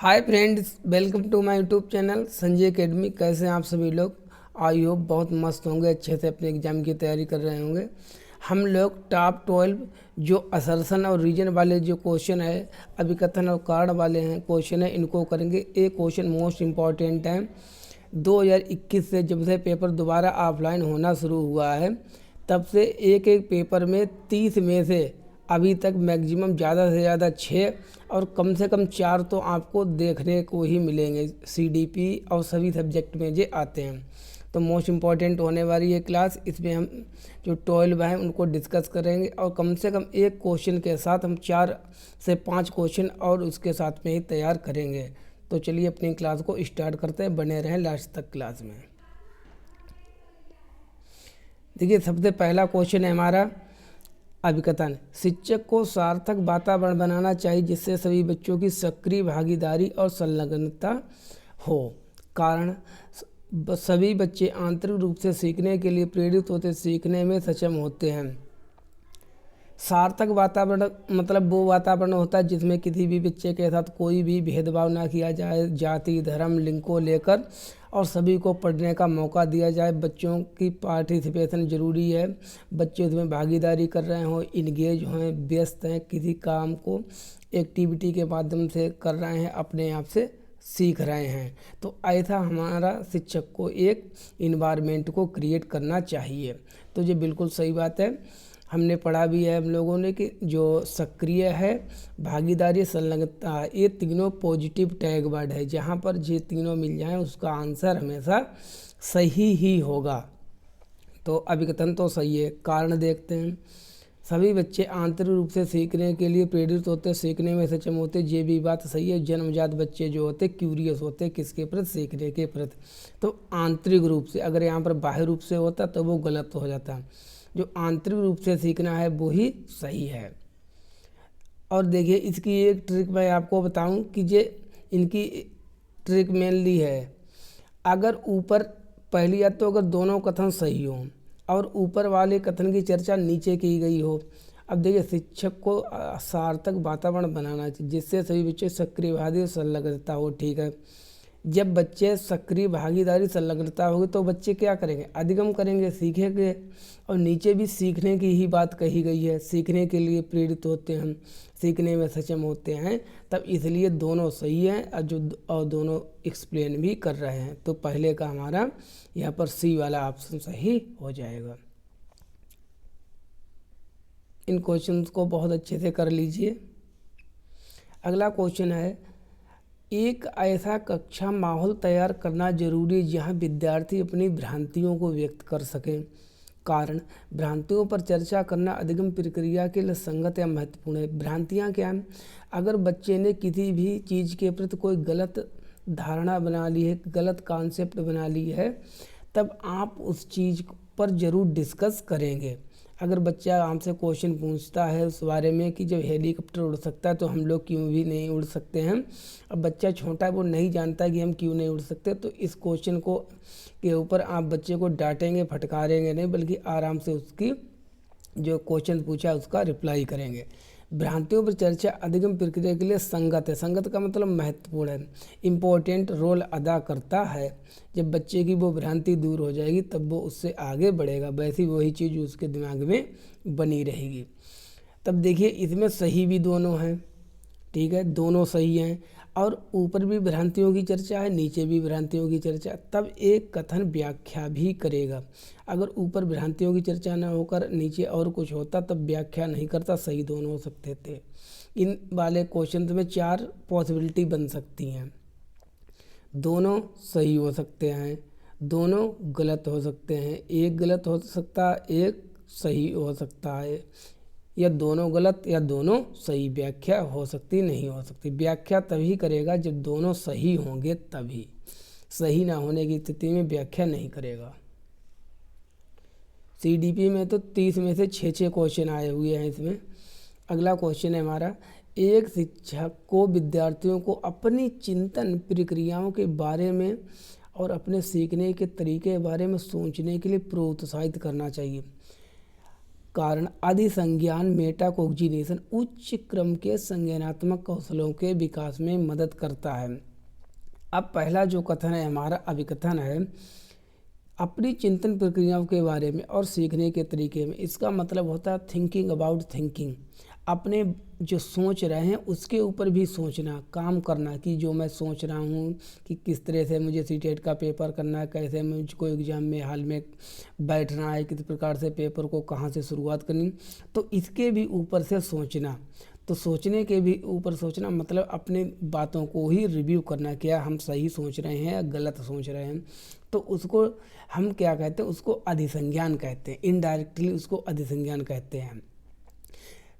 Hi friends, welcome to my YouTube channel Sanjay academy. कैसे हैं आप सभी लोग? आई होप बहुत मस्त होंगे, अच्छे से अपने एग्ज़ाम की तैयारी कर रहे होंगे। हम लोग टॉप 12 जो असर्शन और रीजन वाले जो क्वेश्चन है, अभिकथन और कारण वाले हैं क्वेश्चन है, इनको करेंगे। एक क्वेश्चन मोस्ट इम्पॉर्टेंट है। 2021 से जब से पेपर दोबारा ऑफलाइन होना शुरू हुआ है, तब से एक एक पेपर में 30 में से अभी तक मैक्सिमम ज़्यादा से ज़्यादा 6 और कम से कम 4 तो आपको देखने को ही मिलेंगे। सीडीपी और सभी सब्जेक्ट में जे आते हैं, तो मोस्ट इम्पॉर्टेंट होने वाली ये क्लास। इसमें हम जो 12 हैं उनको डिस्कस करेंगे और कम से कम एक क्वेश्चन के साथ हम 4 से 5 क्वेश्चन और उसके साथ में ही तैयार करेंगे। तो चलिए अपनी क्लास को स्टार्ट करते हैं, बने रहें लास्ट तक क्लास में। देखिए, सबसे पहला क्वेश्चन है हमारा अभिकथन। शिक्षक को सार्थक वातावरण बनाना चाहिए जिससे सभी बच्चों की सक्रिय भागीदारी और संलग्नता हो। कारण, सभी बच्चे आंतरिक रूप से सीखने के लिए प्रेरित होते, सीखने में सक्षम होते हैं। सार्थक वातावरण मतलब वो वातावरण होता है जिसमें किसी भी बच्चे के साथ कोई भी भेदभाव ना किया जाए, जाति धर्म लिंग को लेकर, और सभी को पढ़ने का मौका दिया जाए। बच्चों की पार्टिसिपेशन ज़रूरी है, बच्चे उसमें भागीदारी कर रहे हों, इंगेज हों, व्यस्त हैं, किसी काम को एक्टिविटी के माध्यम से कर रहे हैं, अपने आप से सीख रहे हैं। तो ऐसा हमारा शिक्षक को एक इन्वायरमेंट को क्रिएट करना चाहिए। तो ये बिल्कुल सही बात है। हमने पढ़ा भी है हम लोगों ने कि जो सक्रिय है, भागीदारी, संलग्नता, ये तीनों पॉजिटिव टैग वर्ड है। जहाँ पर ये तीनों मिल जाएं उसका आंसर हमेशा सही ही होगा। तो अभिकथन तो सही है। कारण देखते हैं। सभी बच्चे आंतरिक रूप से सीखने के लिए प्रेरित होते, सीखने में सक्षम होते, ये भी बात सही है। जन्मजात बच्चे जो होते क्यूरियस होते, किसके प्रति? सीखने के प्रति। तो आंतरिक रूप से, अगर यहाँ पर बाह्य रूप से होता तो वो गलत हो जाता। जो आंतरिक रूप से सीखना है वो ही सही है। और देखिए, इसकी एक ट्रिक मैं आपको बताऊं कि ये इनकी ट्रिक मेनली है। अगर ऊपर पहली बात तो अगर दोनों कथन सही हों और ऊपर वाले कथन की चर्चा नीचे की गई हो। अब देखिए, शिक्षक को सार्थक वातावरण बनाना चाहिए जिससे सभी बच्चे सक्रिय भागीदारी संलग्नता हो। ठीक है, जब बच्चे सक्रिय भागीदारी संलग्नता होगी तो बच्चे क्या करेंगे? अधिगम करेंगे, सीखेंगे। और नीचे भी सीखने की ही बात कही गई है, सीखने के लिए प्रेरित होते हैं, सीखने में सक्षम होते हैं। तब इसलिए दोनों सही हैं और दोनों एक्सप्लेन भी कर रहे हैं। तो पहले का हमारा यहाँ पर सी वाला ऑप्शन सही हो जाएगा। इन क्वेश्चंस को बहुत अच्छे से कर लीजिए। अगला क्वेश्चन है, एक ऐसा कक्षा माहौल तैयार करना जरूरी है जहाँ विद्यार्थी अपनी भ्रांतियों को व्यक्त कर सकें। कारण, भ्रांतियों पर चर्चा करना अधिगम प्रक्रिया के लिए संगत या महत्वपूर्ण है। भ्रांतियाँ क्या हैं? अगर बच्चे ने किसी भी चीज़ के प्रति कोई गलत धारणा बना ली है, गलत कॉन्सेप्ट बना ली है, तब आप उस चीज़ पर ज़रूर डिस्कस करेंगे। अगर बच्चा आपसे क्वेश्चन पूछता है उस बारे में कि जब हेलीकॉप्टर उड़ सकता है तो हम लोग क्यों भी नहीं उड़ सकते हैं, अब बच्चा छोटा है, वो नहीं जानता कि हम क्यों नहीं उड़ सकते, तो इस क्वेश्चन को के ऊपर आप बच्चे को डांटेंगे, फटकारेंगे नहीं, बल्कि आराम से उसकी जो क्वेश्चन पूछा है उसका रिप्लाई करेंगे। भ्रांतियों पर चर्चा अधिगम प्रक्रिया के लिए संगत है। संगत का मतलब महत्वपूर्ण है, इम्पोर्टेंट रोल अदा करता है। जब बच्चे की वो भ्रांति दूर हो जाएगी तब वो उससे आगे बढ़ेगा, वैसी वही चीज़ उसके दिमाग में बनी रहेगी। तब देखिए, इसमें सही भी दोनों हैं। ठीक है, दोनों सही हैं। और ऊपर भी भ्रांतियों की चर्चा है, नीचे भी भ्रांतियों की चर्चा, तब एक कथन व्याख्या भी करेगा। अगर ऊपर भ्रांतियों की चर्चा न होकर नीचे और कुछ होता तब व्याख्या नहीं करता, सही दोनों हो सकते थे। इन वाले क्वेश्चन में 4 पॉसिबिलिटी बन सकती हैं। दोनों सही हो सकते हैं, दोनों गलत हो सकते हैं, एक गलत हो सकता है, एक सही हो सकता है, या दोनों गलत या दोनों सही। व्याख्या हो सकती नहीं हो सकती। व्याख्या तभी करेगा जब दोनों सही होंगे, तभी। सही ना होने की स्थिति में व्याख्या नहीं करेगा। सीडीपी में तो 30 में से 6 क्वेश्चन आए हुए हैं इसमें। अगला क्वेश्चन है हमारा, एक शिक्षक को विद्यार्थियों को अपनी चिंतन प्रक्रियाओं के बारे में और अपने सीखने के तरीके के बारे में सोचने के लिए प्रोत्साहित करना चाहिए। कारण अधिसंज्ञान मेटाकोग्निशन उच्च क्रम के संज्ञानात्मक कौशलों के विकास में मदद करता है। अब पहला जो कथन है हमारा अभिकथन है, अपनी चिंतन प्रक्रियाओं के बारे में और सीखने के तरीके में। इसका मतलब होता है थिंकिंग अबाउट थिंकिंग, अपने जो सोच रहे हैं उसके ऊपर भी सोचना, काम करना कि जो मैं सोच रहा हूँ कि किस तरह से मुझे सीटेट का पेपर करना है, कैसे मुझको एग्ज़ाम में हाल में बैठना है, किस प्रकार से पेपर को कहाँ से शुरुआत करनी, तो इसके भी ऊपर से सोचना। तो सोचने के भी ऊपर सोचना मतलब अपने बातों को ही रिव्यू करना, क्या हम सही सोच रहे हैं या गलत सोच रहे हैं। तो उसको हम क्या कहते हैं, उसको अधिसंज्ञान कहते हैं, इनडायरेक्टली उसको अधिसंज्ञान कहते हैं।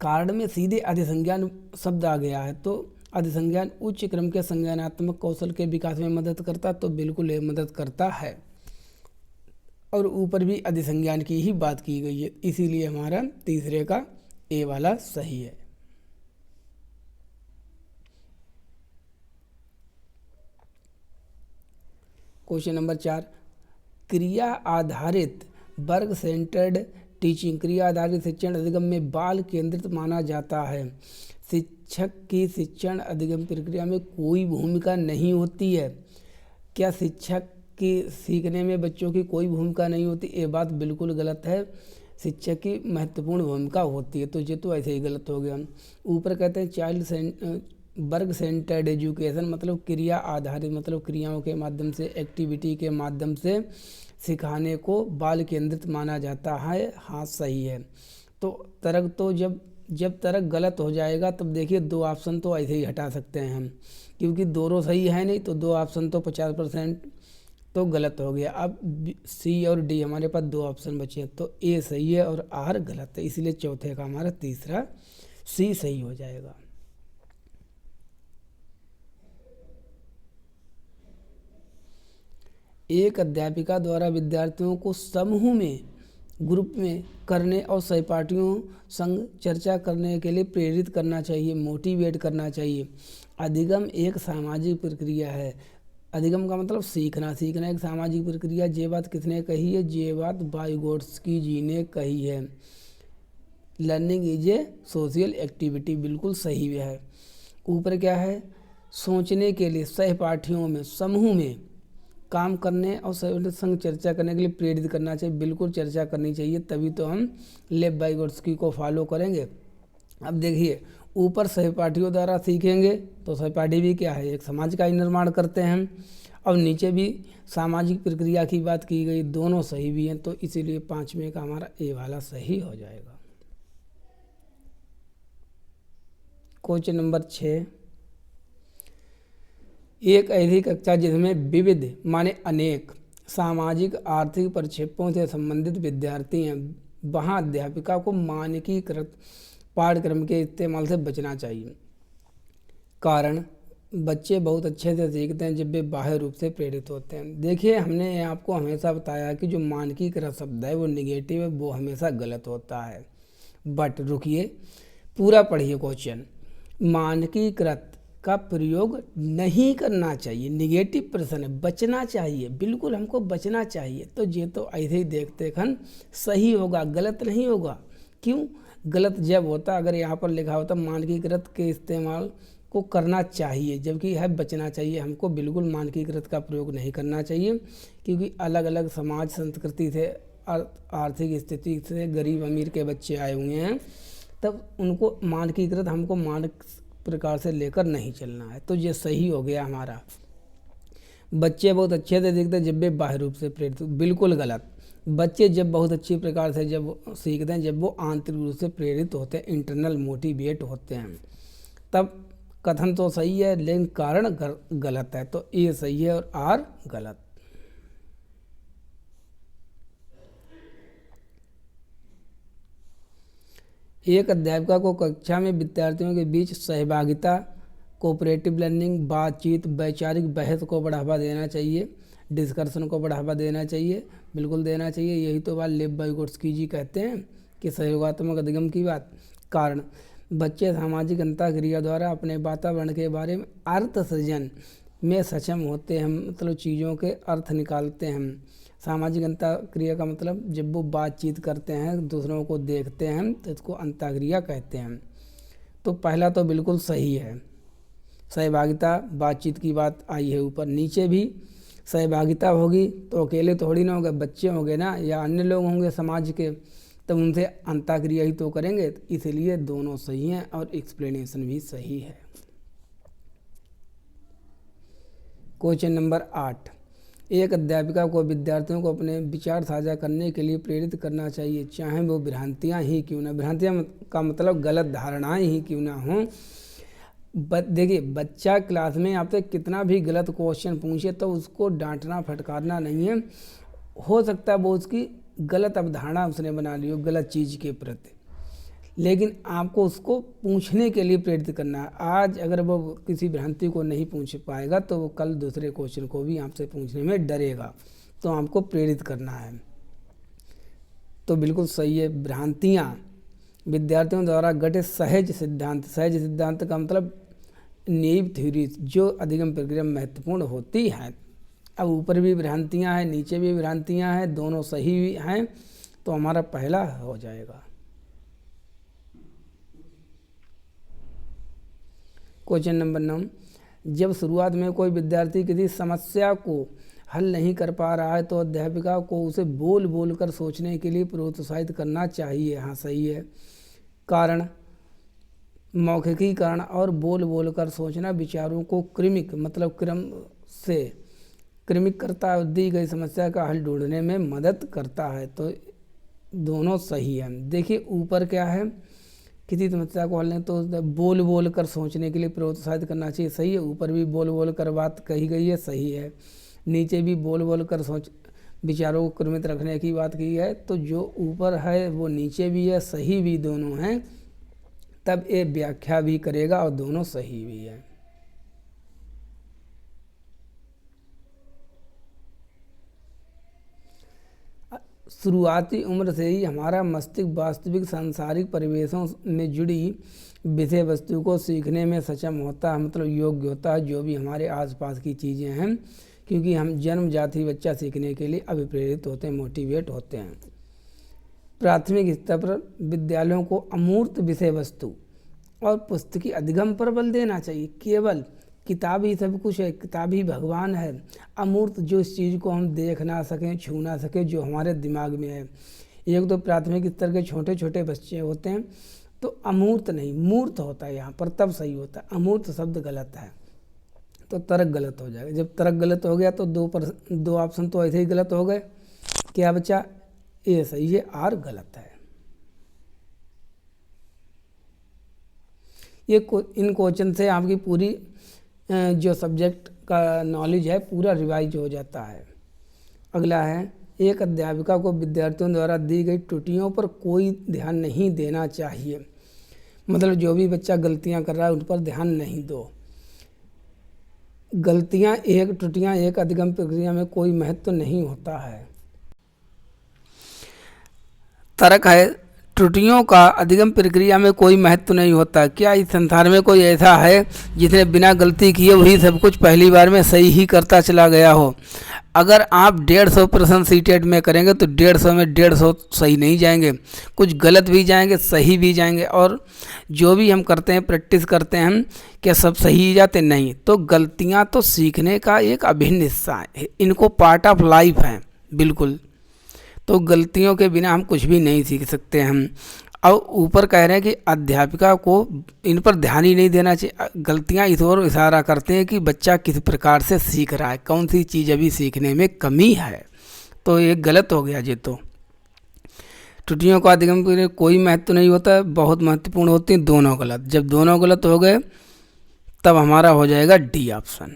कारण में सीधे अधिसंज्ञान शब्द आ गया है, तो अधिसंज्ञान उच्च क्रम के संज्ञानात्मक कौशल के विकास में मदद करता, तो बिल्कुल ये मदद करता है। और ऊपर भी अधिसंज्ञान की ही बात की गई है, इसीलिए हमारा तीसरे का ए वाला सही है। क्वेश्चन नंबर 4, क्रिया आधारित वर्ग सेंटर्ड टीचिंग, क्रिया आधारित शिक्षण अधिगम में बाल केंद्रित माना जाता है। शिक्षक की शिक्षण अधिगम प्रक्रिया में कोई भूमिका नहीं होती है। क्या शिक्षक की सीखने में बच्चों की कोई भूमिका नहीं होती? ये बात बिल्कुल गलत है, शिक्षक की महत्वपूर्ण भूमिका होती है। तो ये तो ऐसे ही गलत हो गया। ऊपर कहते हैं चाइल्ड वर्ग सेंटर्ड एजुकेशन, मतलब क्रिया आधारित, मतलब क्रियाओं के माध्यम से, एक्टिविटी के माध्यम से सिखाने को बाल केंद्रित माना जाता है। हाँ सही है। तो तर्क तो जब तर्क गलत हो जाएगा तब देखिए 2 ऑप्शन तो ऐसे ही हटा सकते हैं हम, क्योंकि दोनों सही है नहीं, तो 2 ऑप्शन तो 50% तो गलत हो गया। अब सी और डी हमारे पास 2 ऑप्शन बचे हैं, तो ए सही है और आर गलत है, इसलिए चौथे का हमारा तीसरा सी सही हो जाएगा। एक अध्यापिका द्वारा विद्यार्थियों को समूह में, ग्रुप में करने और सहपाठियों संग चर्चा करने के लिए प्रेरित करना चाहिए, मोटिवेट करना चाहिए। अधिगम एक सामाजिक प्रक्रिया है। अधिगम का मतलब सीखना, सीखना एक सामाजिक प्रक्रिया। ये बात किसने कही है? ये बात वाइगोट्स्की जी ने कही है। Learning is a social activity, बिल्कुल सही है। ऊपर क्या है? सोचने के लिए सहपाठियों में, समूह में काम करने और संग चर्चा करने के लिए प्रेरित करना चाहिए। बिल्कुल चर्चा करनी चाहिए, तभी तो हम लेव वाइगोट्स्की को फॉलो करेंगे। अब देखिए, ऊपर सहपाठियों द्वारा सीखेंगे तो सहपाठी भी क्या है, एक समाज का ही निर्माण करते हैं। और नीचे भी सामाजिक प्रक्रिया की बात की गई, दोनों सही भी हैं, तो इसीलिए 5वें का हमारा ए वाला सही हो जाएगा। क्वेश्चन नंबर 6, एक ऐसी कक्षा जिसमें विविध माने अनेक सामाजिक आर्थिक प्रक्षेपों से संबंधित विद्यार्थी हैं, वहाँ अध्यापिका को मानकीकृत पाठ्यक्रम के इस्तेमाल से बचना चाहिए। कारण बच्चे बहुत अच्छे से सीखते हैं जब वे बाह्य रूप से प्रेरित होते हैं। देखिए, हमने आपको हमेशा बताया कि जो मानकीकृत शब्द है वो निगेटिव है, वो हमेशा गलत होता है। बट रुकिए, पूरा पढ़िए क्वेश्चन। मानकीकृत का प्रयोग नहीं करना चाहिए, निगेटिव प्रश्न है, बचना चाहिए, बिल्कुल हमको बचना चाहिए। तो ये तो ऐसे ही देखते खन सही होगा, गलत नहीं होगा। क्यों गलत जब होता, अगर यहाँ पर लिखा होता मानकीकृत के इस्तेमाल को करना चाहिए, जबकि है बचना चाहिए। हमको बिल्कुल मानकीकृत का प्रयोग नहीं करना चाहिए, क्योंकि अलग अलग समाज संस्कृति से, आर्थिक स्थिति से गरीब अमीर के बच्चे आए हुए हैं, तब उनको मानकीकृत हमको मानक प्रकार से लेकर नहीं चलना है। तो ये सही हो गया हमारा। बच्चे बहुत अच्छे से सीखते हैं जब वे बाह्य रूप से प्रेरित, बिल्कुल गलत। बच्चे जब बहुत अच्छी प्रकार से जब सीखते हैं जब वो आंतरिक रूप से प्रेरित होते हैं, इंटरनल मोटिवेट होते हैं, तब कथन तो सही है, लेकिन कारण गलत है। तो ए सही है और आर गलत। एक अध्यापिका को कक्षा में विद्यार्थियों के बीच सहभागिता, कोऑपरेटिव लर्निंग, बातचीत, वैचारिक बहस को बढ़ावा देना चाहिए, डिस्कशन को बढ़ावा देना चाहिए, बिल्कुल देना चाहिए। यही तो बात लेव वाइगोट्स्की जी कहते हैं कि सहयोगात्मक अधिगम की बात। कारण बच्चे सामाजिक अंतःक्रिया द्वारा अपने वातावरण के बारे में अर्थ सृजन में सक्षम होते हैं, मतलब चीज़ों के अर्थ निकालते हैं, सामाजिक अंतःक्रिया का मतलब जब वो बातचीत करते हैं, दूसरों को देखते हैं, तो इसको अंतःक्रिया कहते हैं। तो पहला तो बिल्कुल सही है, सहभागिता, बातचीत की बात आई है ऊपर। नीचे भी सहभागिता होगी तो अकेले थोड़ी ना होगा, बच्चे होंगे ना या अन्य लोग होंगे समाज के, तब उनसे अंतःक्रिया ही तो करेंगे। इसलिए दोनों सही हैं और एक्सप्लेनेशन भी सही है। क्वेश्चन नंबर 8, एक अध्यापिका को विद्यार्थियों को अपने विचार साझा करने के लिए प्रेरित करना चाहिए, चाहे वो भ्रांतियाँ ही क्यों ना, भ्रांतियाँ का मतलब गलत धारणाएं ही क्यों ना हों। देखिए, बच्चा क्लास में आपसे कितना भी गलत क्वेश्चन पूछे तो उसको डांटना फटकारना नहीं है। हो सकता है वो उसकी गलत अवधारणा उसने बना ली हो गलत चीज़ के प्रति, लेकिन आपको उसको पूछने के लिए प्रेरित करना है। आज अगर वो किसी भ्रांति को नहीं पूछ पाएगा तो वो कल दूसरे क्वेश्चन को भी आपसे पूछने में डरेगा, तो आपको प्रेरित करना है। तो बिल्कुल सही है, भ्रांतियाँ विद्यार्थियों द्वारा गठित सहज सिद्धांत, सहज सिद्धांत का मतलब नेव थ्योरी, जो अधिगम प्रक्रिया महत्वपूर्ण होती है। अब ऊपर भी भ्रांतियाँ हैं, नीचे भी भ्रांतियाँ हैं, दोनों सही हैं, तो हमारा पहला हो जाएगा। क्वेश्चन नंबर 9, जब शुरुआत में कोई विद्यार्थी किसी समस्या को हल नहीं कर पा रहा है तो अध्यापिका को उसे बोल बोल कर सोचने के लिए प्रोत्साहित करना चाहिए। हाँ सही है। कारण, मौखिकीकरण और बोल बोल कर सोचना विचारों को क्रमिक मतलब क्रम से क्रमिक करता है, दी गई समस्या का हल ढूंढने में मदद करता है। तो दोनों सही है। देखिए ऊपर क्या है, किसी समस्या को हल नहीं तो बोल बोल कर सोचने के लिए प्रोत्साहित करना चाहिए, सही है। ऊपर भी बोल बोल कर बात कही गई है, सही है। नीचे भी बोल बोल कर सोच विचारों को क्रमित रखने की बात की है, तो जो ऊपर है वो नीचे भी है, सही भी दोनों हैं। तब ये व्याख्या भी करेगा और दोनों सही भी है। शुरुआती उम्र से ही हमारा मस्तिष्क वास्तविक सांसारिक परिवेशों में जुड़ी विषय वस्तु को सीखने में सक्षम होता है, मतलब योग्य होता है, जो भी हमारे आसपास की चीज़ें हैं, क्योंकि हम जन्मजात ही बच्चा सीखने के लिए अभिप्रेरित होते हैं, मोटिवेट होते हैं। प्राथमिक स्तर पर विद्यालयों को अमूर्त विषय वस्तु और पुस्तकीय अधिगम पर बल देना चाहिए। केवल किताब ही सब कुछ है, किताब ही भगवान है। अमूर्त जो इस चीज़ को हम देख ना सकें, छू ना सकें, जो हमारे दिमाग में है। एक तो प्राथमिक स्तर के छोटे छोटे बच्चे होते हैं, तो अमूर्त नहीं मूर्त होता है यहाँ पर, तब सही होता है। अमूर्त शब्द गलत है तो तर्क गलत हो जाएगा। जब तर्क गलत हो गया तो दो ऑप्शन तो ऐसे ही गलत हो गए। क्या बचा? ए सही है, आर गलत है। ये इन क्वेश्चन से आपकी पूरी जो सब्जेक्ट का नॉलेज है पूरा रिवाइज हो जाता है। अगला है, एक अध्यापिका को विद्यार्थियों द्वारा दी गई त्रुटियों पर कोई ध्यान नहीं देना चाहिए। मतलब जो भी बच्चा गलतियां कर रहा है उन पर ध्यान नहीं दो। त्रुटियां एक अधिगम प्रक्रिया में कोई महत्व नहीं होता है। तर्क है, त्रुटियों का अधिगम प्रक्रिया में कोई महत्व नहीं होता। क्या इस संसार में कोई ऐसा है जिसने बिना गलती किए वही सब कुछ पहली बार में सही ही करता चला गया हो? अगर आप 150 प्रश्न सीटेट में करेंगे तो 150 में 150 सही नहीं जाएंगे, कुछ गलत भी जाएंगे, सही भी जाएंगे। और जो भी हम करते हैं, प्रैक्टिस करते हैं, क्या सब सही जाते? नहीं। तो गलतियाँ तो सीखने का एक अभिन्न हिस्सा है, इनको पार्ट ऑफ लाइफ है बिल्कुल। तो गलतियों के बिना हम कुछ भी नहीं सीख सकते हम। और ऊपर कह रहे हैं कि अध्यापिका को इन पर ध्यान ही नहीं देना चाहिए। गलतियां इस ओर इशारा करते हैं कि बच्चा किस प्रकार से सीख रहा है, कौन सी चीज़ अभी सीखने में कमी है। तो ये गलत हो गया। ये तो त्रुटियों का अधिगम के लिए कोई महत्व नहीं होता है, बहुत महत्वपूर्ण होती हैं, दोनों गलत। जब दोनों गलत हो गए तब हमारा हो जाएगा डी ऑप्शन।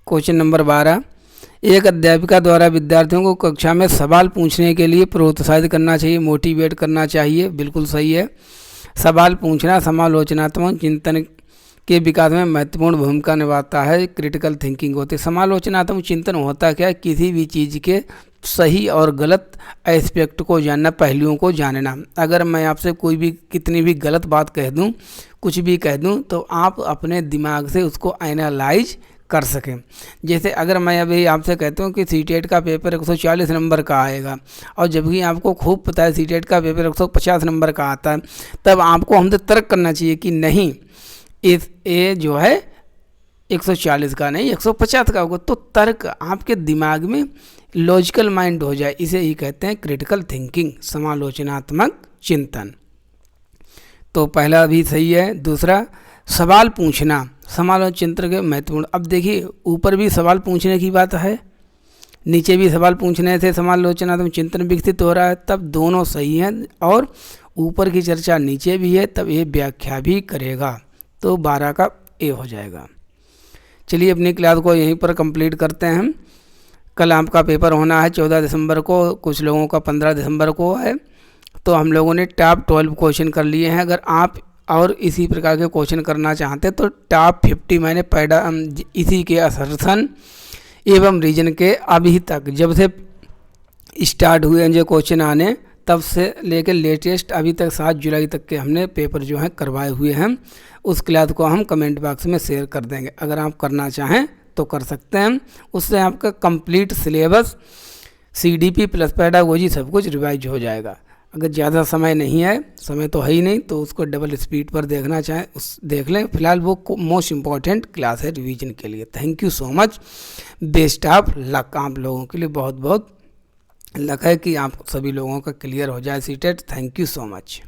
क्वेश्चन नंबर 12, एक अध्यापिका द्वारा विद्यार्थियों को कक्षा में सवाल पूछने के लिए प्रोत्साहित करना चाहिए, मोटिवेट करना चाहिए। बिल्कुल सही है। सवाल पूछना समालोचनात्मक चिंतन के विकास में महत्वपूर्ण भूमिका निभाता है। क्रिटिकल थिंकिंग होती है। समालोचनात्मक चिंतन होता क्या है? किसी भी चीज़ के सही और गलत एस्पेक्ट को जानना, पहलुओं को जानना। अगर मैं आपसे कोई भी कितनी भी गलत बात कह दूं, कुछ भी कह दूं, तो आप अपने दिमाग से उसको एनालाइज कर सकें। जैसे अगर मैं अभी आपसे कहता हूँ कि सीटेट का पेपर 140 नंबर का आएगा और जबकि आपको खूब पता है सीटेट का पेपर 150 नंबर का आता है, तब आपको हमसे तर्क करना चाहिए कि नहीं ये जो है 140 का नहीं 150 का होगा। तो तर्क आपके दिमाग में लॉजिकल माइंड हो जाए, इसे ही कहते हैं क्रिटिकल थिंकिंग, समालोचनात्मक चिंतन। तो पहला भी सही है। दूसरा, सवाल पूछना समालोचना चिंतन के महत्वपूर्ण। अब देखिए ऊपर भी सवाल पूछने की बात है, नीचे भी सवाल पूछने से समालोचनात्मक चिंतन विकसित हो रहा है, तब दोनों सही हैं। और ऊपर की चर्चा नीचे भी है, तब ये व्याख्या भी करेगा, तो 12 का ए हो जाएगा। चलिए अपनी क्लास को यहीं पर कंप्लीट करते हैं हम। कल आपका पेपर होना है 14 दिसंबर को, कुछ लोगों का 15 दिसंबर को है। तो हम लोगों ने टॉप 12 क्वेश्चन कर लिए हैं। अगर आप और इसी प्रकार के क्वेश्चन करना चाहते हैं तो टॉप 50 मैंने इसी के असर्शन एवं रीजन के अभी तक जब से स्टार्ट हुए हैं जो क्वेश्चन आने, तब से लेकर लेटेस्ट अभी तक 7 जुलाई तक के हमने पेपर जो हैं करवाए हुए हैं। उस क्लास को हम कमेंट बॉक्स में शेयर कर देंगे, अगर आप करना चाहें तो कर सकते हैं। उससे आपका complete syllabus CDP plus pedagogy सब कुछ रिवाइज हो जाएगा। अगर ज़्यादा समय नहीं है, समय तो है ही नहीं, तो उसको डबल स्पीड पर देखना चाहें उस देख लें। फिलहाल वो मोस्ट इम्पॉर्टेंट क्लास है रिवीजन के लिए। Thank you so much, best of luck. आप लोगों के लिए बहुत बहुत लक है कि आप सभी लोगों का क्लियर हो जाए CTET. Thank you so much.